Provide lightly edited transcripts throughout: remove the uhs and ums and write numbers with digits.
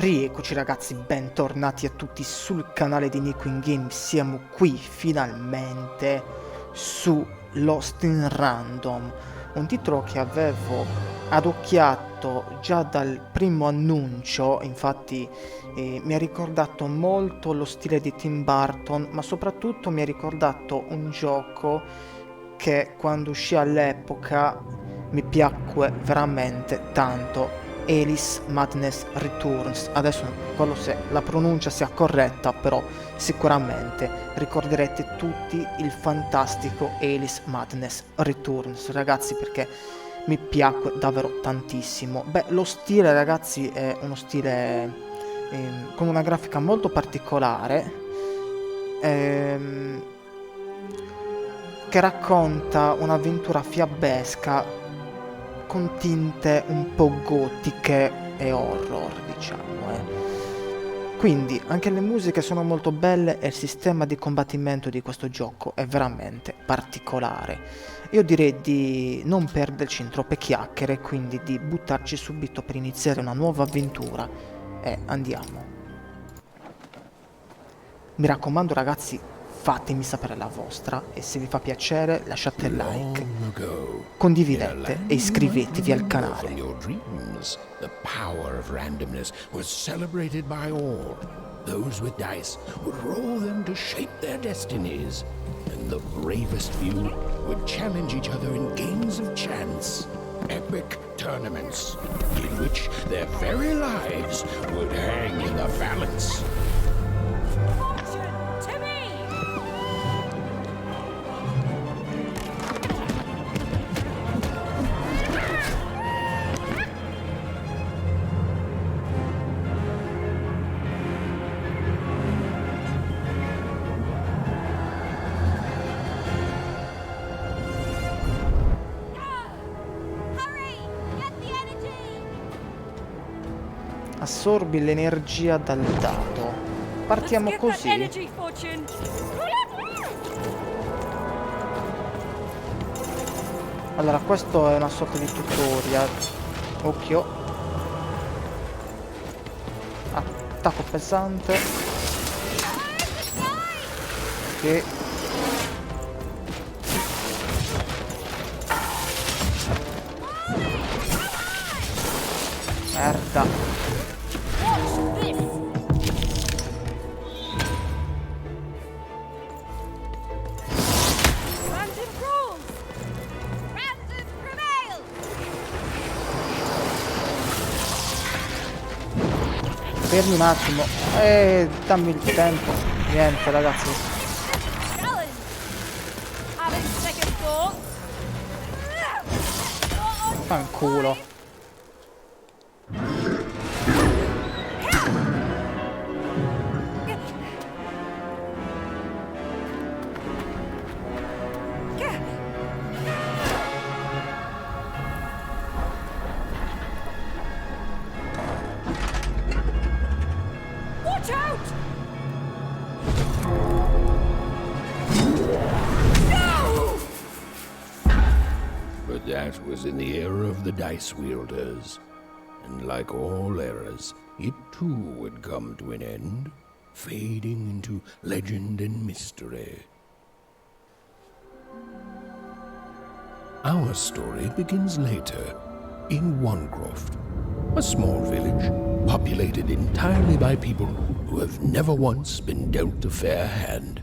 Rieccoci ragazzi, bentornati a tutti sul canale di Nico in Game. Siamo qui finalmente su Lost in Random, un titolo che avevo adocchiato già dal primo annuncio. Infatti mi ha ricordato molto lo stile di Tim Burton, ma soprattutto mi ha ricordato un gioco che quando uscì all'epoca mi piacque veramente tanto. Alice Madness Returns. Adesso non ricordo se la pronuncia sia corretta, però sicuramente ricorderete tutti il fantastico Alice Madness Returns, ragazzi, perché mi piacque davvero tantissimo. Beh, lo stile, ragazzi, è uno stile con una grafica molto particolare, che racconta un'avventura fiabesca con tinte un po' gotiche e horror, diciamo. Quindi anche le musiche sono molto belle e il sistema di combattimento di questo gioco è veramente particolare. Io direi di non perderci in troppe chiacchiere, quindi di buttarci subito per iniziare una nuova avventura e andiamo. Mi raccomando ragazzi, fatemi sapere la vostra e se vi fa piacere lasciate like, condividete e iscrivetevi al canale. The power of randomness was celebrated by all. Those with dice would roll them to shape their destinies, and the bravest few would challenge each other in games of chance. Epic tournaments in which their very lives would hang in the balance. Assorbi l'energia dal dado. Partiamo così. Allora, questo è una sorta di tutorial. Occhio. Attacco pesante. Che merda. Fermi un attimo, dammi il tempo. Niente ragazzi. Fanculo. But that was in the era of the dice wielders, and like all eras, it too would come to an end, fading into legend and mystery. Our story begins later, in Wanecroft, a small village populated entirely by people who have never once been dealt a fair hand.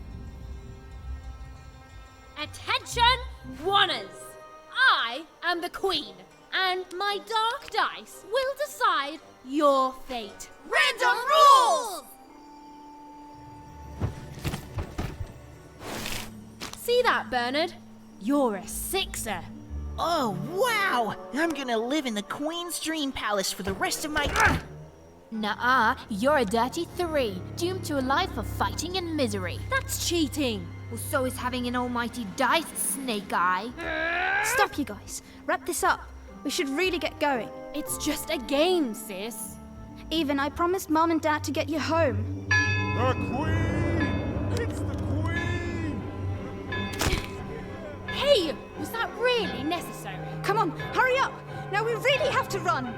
Attention, Wanners! I am the Queen, and my dark dice will decide your fate. Random rules! See that, Bernard? You're a sixer. Oh, wow! I'm gonna live in the Queen's Dream Palace for the rest of my... Nuh-uh, you're a dirty 3, doomed to a life of fighting and misery. That's cheating. Well, so is having an almighty dice, Snake Eye. Stop, you guys. Wrap this up. We should really get going. It's just a game, sis. Even I promised Mom and Dad to get you home. The Queen! It's the Queen! Hey, was that really necessary? Come on, hurry up! Now we really have to run!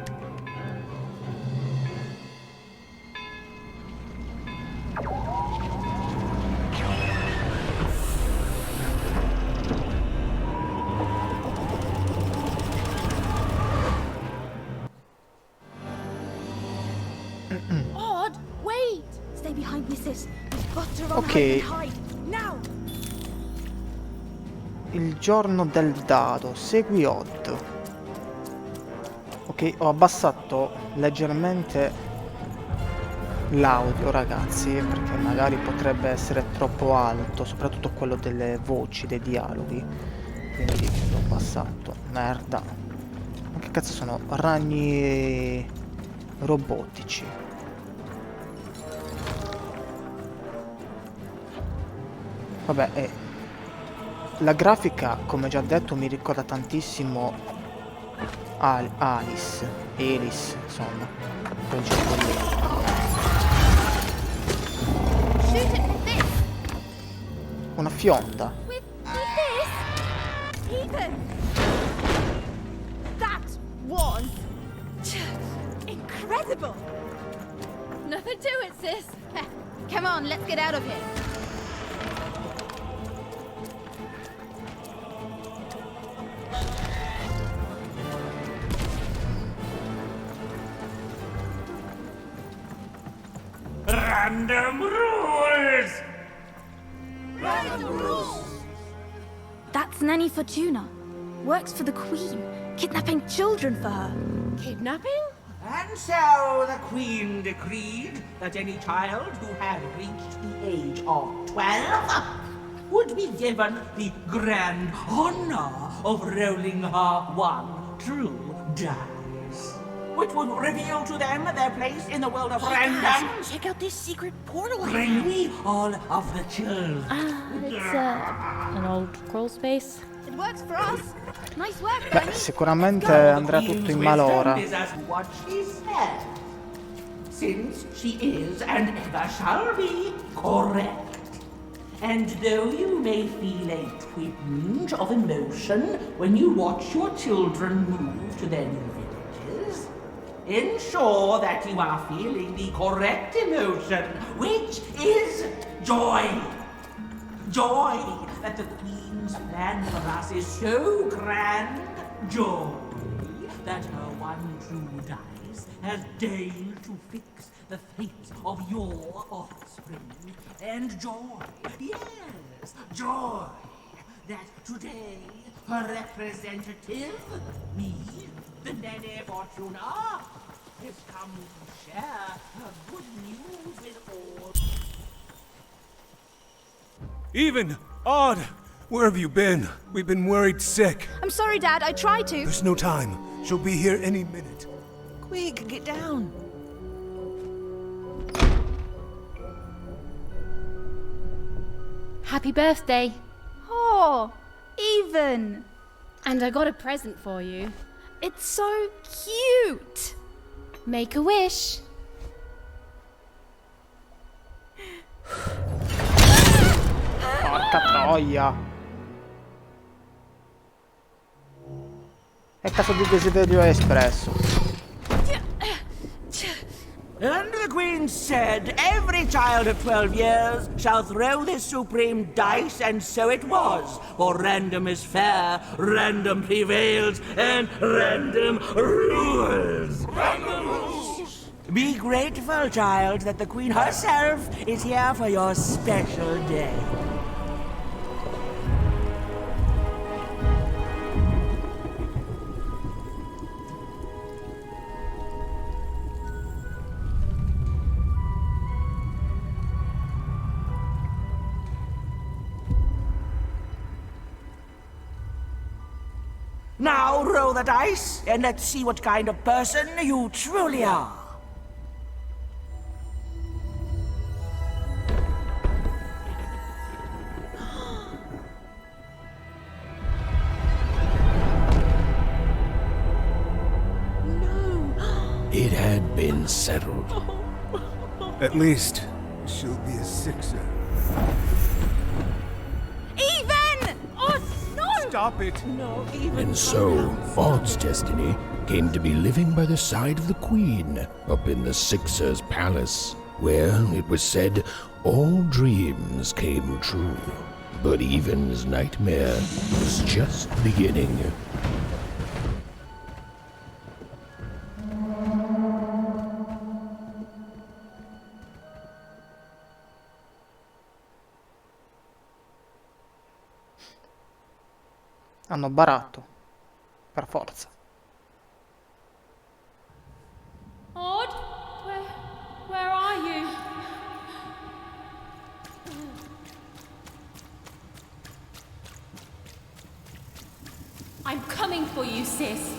Odd, wait! Stay behind me, sis. We've got to run Ok. home and hide. Now! Il giorno del dado, segui Odd. Ok, ho abbassato leggermente l'audio, ragazzi, perché magari potrebbe essere troppo alto, soprattutto quello delle voci, dei dialoghi. Quindi l'ho abbassato. Merda. Ma che cazzo sono? Ragni robotici. Vabbè, la grafica, come già detto, mi ricorda tantissimo Alice, insomma, quel gioco lì. Shoot it with this! Una fionda. With this? Ethan! That was... incredible! Nothing to it, sis. Come on, let's get out of here. Random rules! That's Nanny Fortuna. Works for the Queen, kidnapping children for her. Kidnapping? And so the Queen decreed that any child who had reached the age of 12 would be given the grand honor of rolling her one true dice, which would reveal to them their place in the world of random. Check out this secret portal I Bring found. me all of the children. It's an old crawl space. It works for us. Nice work, Beh, Nanny. sicuramente andrà tutto in malora. Is as what she said, since she is and ever shall be correct. And though you may feel a twinge of emotion when you watch your children move to their new villages, ensure that you are feeling the correct emotion, which is joy. Joy that the Queen's plan for us is so grand. Joy that her one true dice has deigned to fix the fate of your offspring. And joy, yes, joy that today her representative, me, the Nene Fortuna, has come to share her good news with all. Even! Odd! Where have you been? We've been worried sick. I'm sorry, Dad. I tried to. There's no time. She'll be here any minute. Quick, get down. Happy birthday. Oh, Even. And I got a present for you. It's so cute. Make a wish. Porca troia. È caso di desiderio espresso. And the Queen said, every child of 12 years shall throw this supreme dice, and so it was. For random is fair, random prevails, and random rules. Random rules! Be grateful, child, that the Queen herself is here for your special day. Now roll the dice, and let's see what kind of person you truly are. It had been settled. At least, she'll be a sixer. Even! Oh, no! Stop it! And so, Odd's destiny came to be living by the side of the Queen up in the Sixer's palace, where, it was said, all dreams came true. But Even's nightmare was just beginning. Hanno barato. Per forza. Odd, where are you? I'm coming for you, sis.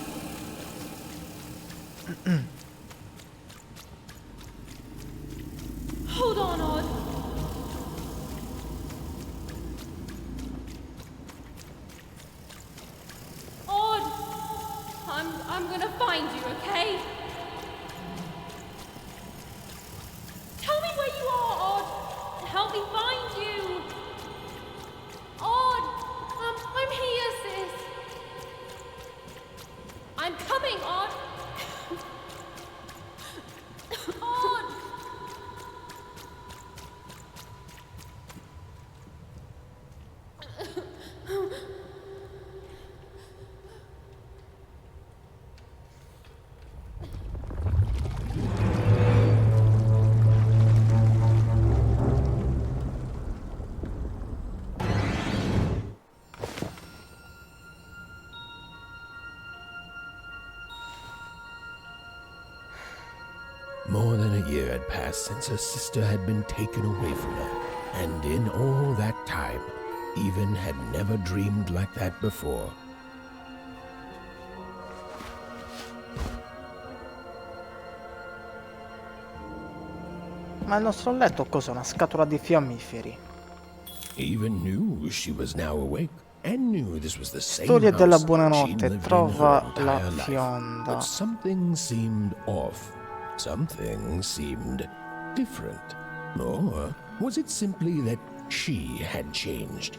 Hold on, Odd. Odd, I'm gonna find you, okay? Tell me where you are, Odd. Help me find you. Odd, I'm here, sis. I'm coming, Odd. Odd. More than a year had passed since her sister had been taken away from her, and in all that time, Even had never dreamed like that before. Ma il nostro letto cos'è? Una scatola di fiammiferi. Even knew she was now awake and knew this was the same Storia della house she'd buonanotte, lived in trova her entire la life. fionda. But something seemed off. Something seemed different. Or was it simply that she had changed?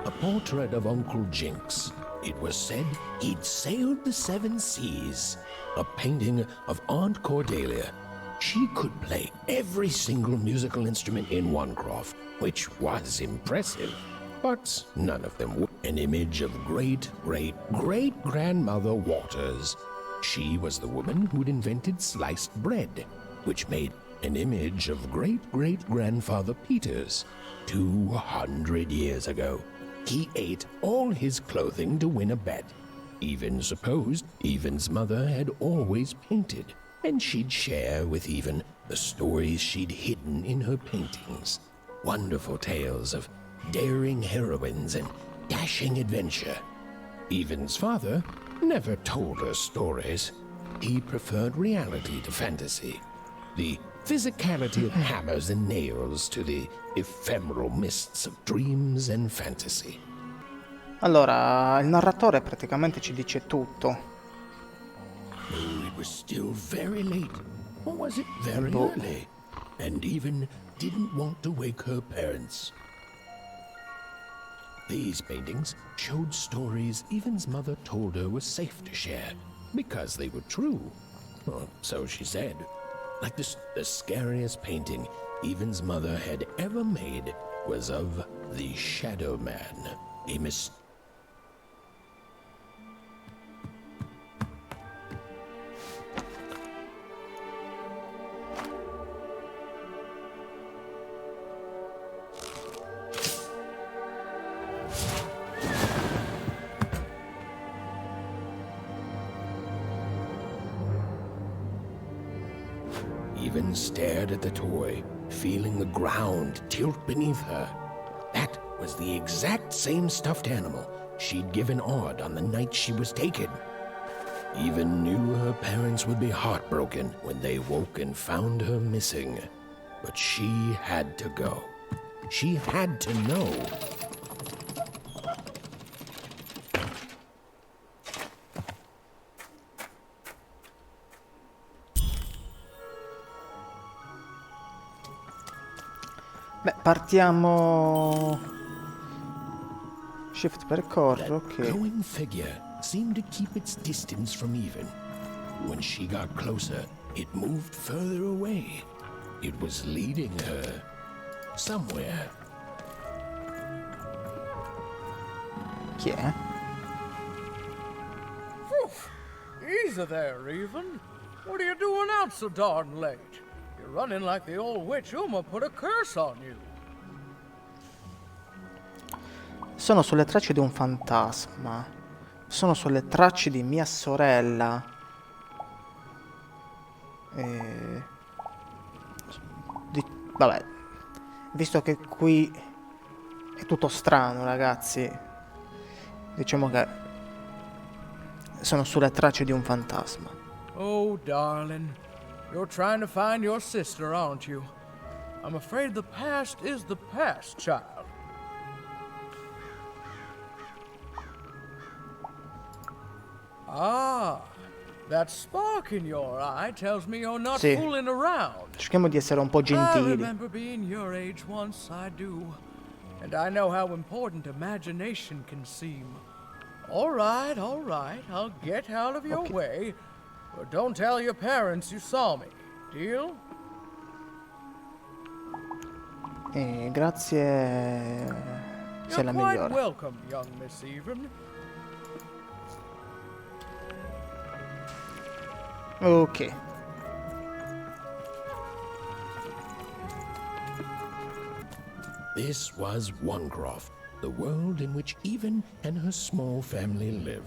A portrait of Uncle Jinx. It was said he'd sailed the 7 seas. A painting of Aunt Cordelia. She could play every single musical instrument in Onecroft, which was impressive. But none of them were an image of great-great-great-grandmother Waters. She was the woman who'd invented sliced bread, which made an image of great-great-grandfather Peters. 200 years ago, he ate all his clothing to win a bet. Even supposed Even's mother had always painted, and she'd share with Even the stories she'd hidden in her paintings. Wonderful tales of daring heroines and dashing adventure. Even's father never told her stories. He preferred reality to fantasy. The physicality of hammers and nails to the ephemeral mists of dreams and fantasy. Allora, il narratore praticamente ci dice tutto. Oh, it was still very late. Or was it very early? And Even didn't want to wake her parents. These paintings showed stories Even's mother told her were safe to share, because they were true. Or so she said. Like the scariest painting Even's mother had ever made was of the Shadow Man, a Even stared at the toy, feeling the ground tilt beneath her. That was the exact same stuffed animal she'd given Odd on the night she was taken. Even knew her parents would be heartbroken when they woke and found her missing. But she had to go. She had to know. Beh, partiamo... Shift percorso, ok. Glowing figure seemed to keep its distance from Even. When she got closer, it moved further away. It was leading her somewhere. Chi è? Easy there, Even. What are you doing out so darn late? You're running like the old witch Uma put a curse on you. Sono sulle tracce di un fantasma. Sono sulle tracce di mia sorella. Vabbè, visto che qui è tutto strano, ragazzi, diciamo che sono sulle tracce di un fantasma. Oh, darling. You're trying to find your sister, aren't you? I'm afraid the past is the past, child. Ah, that spark in your eye tells me you're not Sì. fooling around. Cerchiamo di essere un po' I gentili. remember being your age once, I do. And I know how important imagination can seem. All right, I'll get out of your way. But don't tell your parents you saw me. Deal? Grazie. Sei You're la quite migliore. welcome, young Miss Even. Ok. This was Onecroft, the world in which Even and her small family live.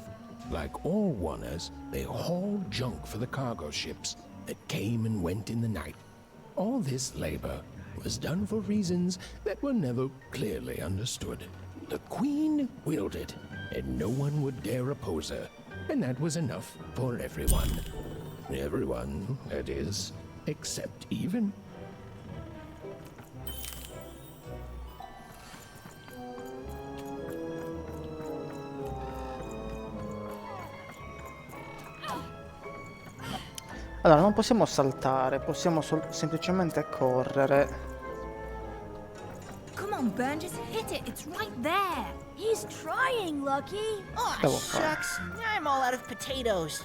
Like all Oners, they hauled junk for the cargo ships that came and went in the night. All this labor was done for reasons that were never clearly understood. The Queen willed it, and no one would dare oppose her, and that was enough for everyone. Everyone, that is, except Even. Allora, non possiamo saltare, possiamo semplicemente correre. Come on, Burn, just hit it. It's right there. He's trying, Lucky. Aw, Devo fare. shucks. I'm all out of potatoes.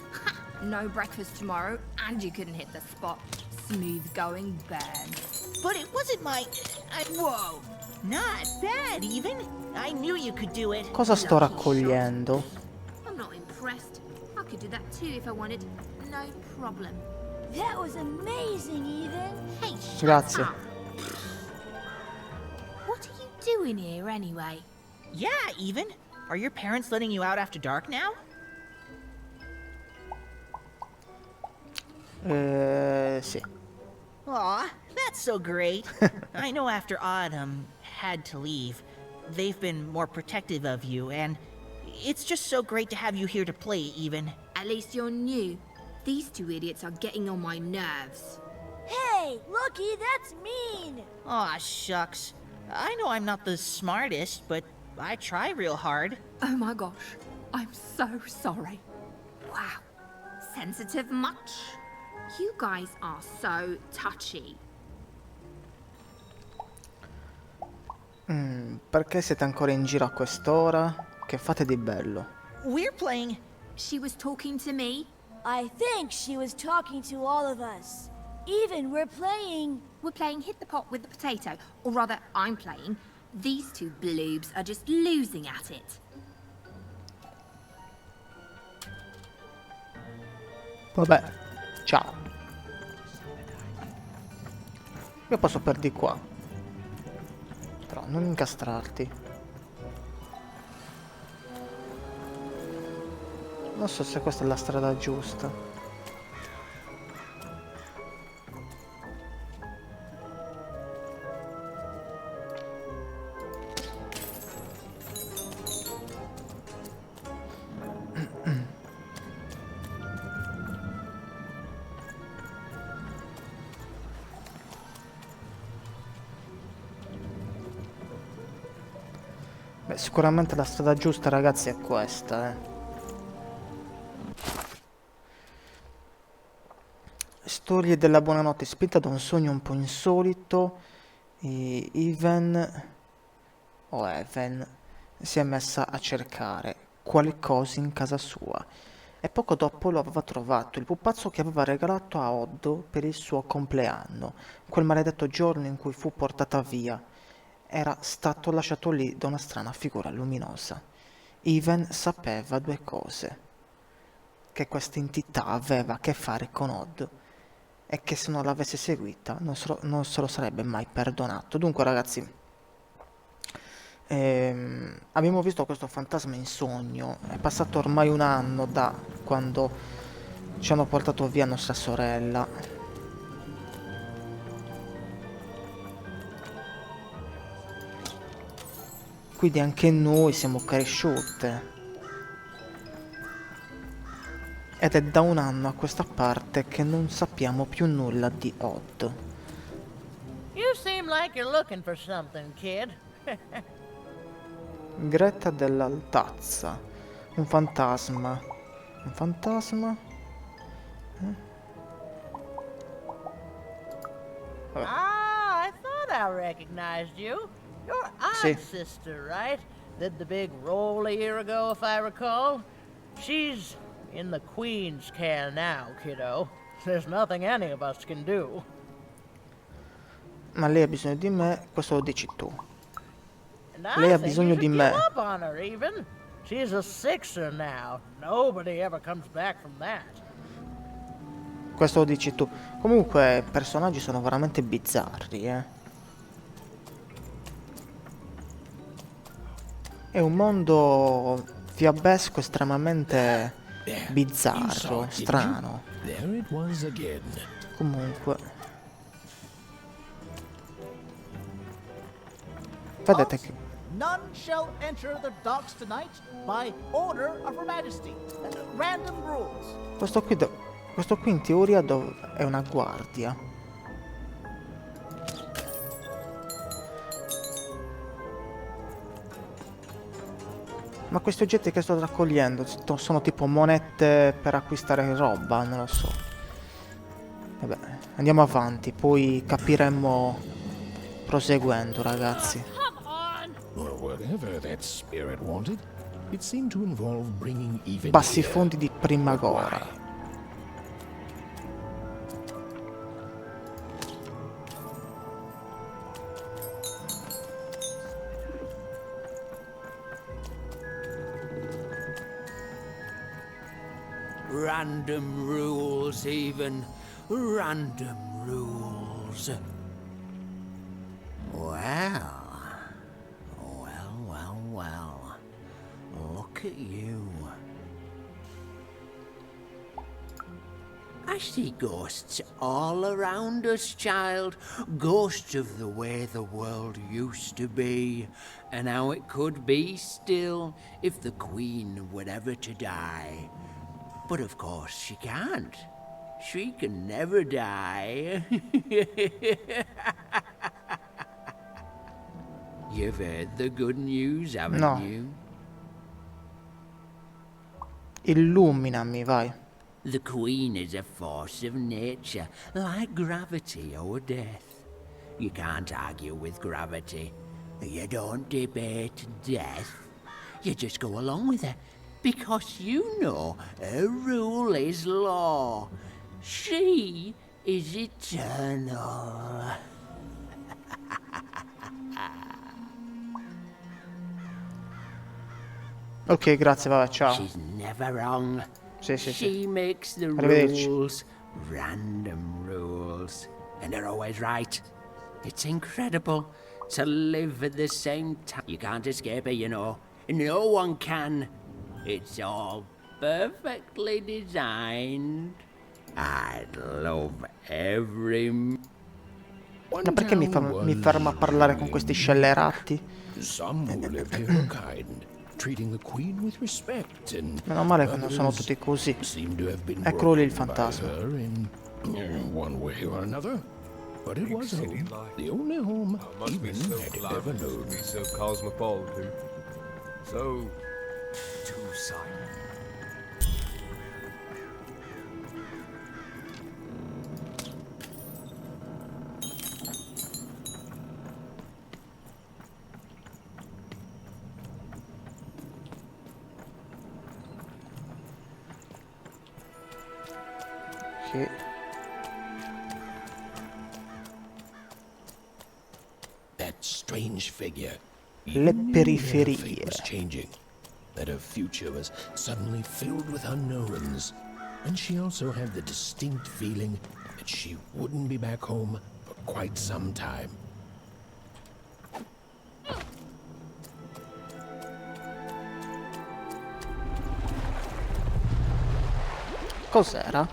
No breakfast tomorrow, and you couldn't hit the spot. Smooth going, Burn. But it wasn't my... Whoa! Not bad, Even. I knew you could do it. Cosa sto raccogliendo? I'm not impressed. I could do that too if I wanted. No problem. That was amazing, Even. Hey, shut Grazie. up. What are you doing here anyway? Yeah, Even. Are your parents letting you out after dark now? Sì. Aw, that's so great. I know after Autumn had to leave, they've been more protective of you, and it's just so great to have you here to play, Even. At least you're new. These two idiots are getting on my nerves. Hey, Lucky, that's mean. Aw, shucks. I know I'm not the smartest, but I try real hard. Oh my gosh, I'm so sorry. Wow, sensitive much? You guys are so touchy. Perché siete ancora in giro a quest'ora? Che fate di bello? We're playing... She was talking to me. I think she was talking to all of us. Even we're playing... We're playing hit the pot with the potato. Or rather, I'm playing. These two bloobs are just losing at it. Vabbè, ciao. Io posso per di qua. Però non incastrarti. Non so se questa è la strada giusta. Beh, sicuramente la strada giusta, ragazzi, è questa, Storie della buonanotte, spinta da un sogno un po' insolito, Even o Even si è messa a cercare qualcosa in casa sua e poco dopo lo aveva trovato, il pupazzo che aveva regalato a Oddo per il suo compleanno, quel maledetto giorno in cui fu portata via. Era stato lasciato lì da una strana figura luminosa. Even sapeva due cose: che questa entità aveva a che fare con Odd e che se non l'avesse seguita non se lo sarebbe mai perdonato. Dunque, ragazzi, Abbiamo visto questo fantasma in sogno. È passato ormai un anno da quando ci hanno portato via nostra sorella. Quindi anche noi siamo cresciute. Ed è da un anno a questa parte che non sappiamo più nulla di Odd. You seem like you're looking for something, kid. Greta dell'altazza. Un fantasma. Un fantasma? Ah, I thought I recognized you. You're Sì. Odd's sister, right? Did the big roll a year ago, if I recall. She's in the Queen's care now, kiddo. There's nothing any of us can do. Ma lei ha bisogno di me, questo lo dici tu. And I Lei ha think bisogno you di should me. give up on her, even. She's a sixer now. Nobody ever comes back from that. Questo lo dici tu. Comunque, i personaggi sono veramente bizzarri, È un mondo fiabesco estremamente bizzarro, strano. There it was again. Comunque, vedete che None shall enter the docks tonight by order of Her Majesty. Random rules. questo qui in teoria è una guardia. Ma questi oggetti che sto raccogliendo sono tipo monete per acquistare roba, non lo so. Vabbè, andiamo avanti, poi capiremo proseguendo, ragazzi. Come on! Or whatever that spirit wanted, it seemed to involve bringing even Bassi here. fondi di Primagora. Why? Random rules, even. Random rules. Well. Look at you. I see ghosts all around us, child. Ghosts of the way the world used to be, and how it could be still if the Queen were ever to die. But of course she can't. She can never die. You've heard the good news, haven't No. you? Illuminami, vai. The Queen is a force of nature, like gravity or death. You can't argue with gravity. You don't debate death. You just go along with her, because you know her rule is law. She is eternal. Ok, grazie, vabbè, ciao. She's never wrong. Sì, sì, She sì. makes the Arrivederci. rules, random rules, and they're always right. It's incredible to live at the same time. You can't escape it, you know. No one can. It's all perfectly designed. I'd love every... Ma perché mi ferma a parlare con questi scellerati? Some who lived here were kind, treating the Queen with respect, and Meno male che non sono others tutti così. seemed to have been Eccolo lì il broken by fantasma. her in one way or another. But it was home, the only home even had ever known. Be so cosmopolitan. So two-sided. Che That strange figure. Le You knew her fate periferie. was changing, that her future was suddenly filled with unknowns, and she also had the distinct feeling that she wouldn't be back home for quite some time. Cos'era?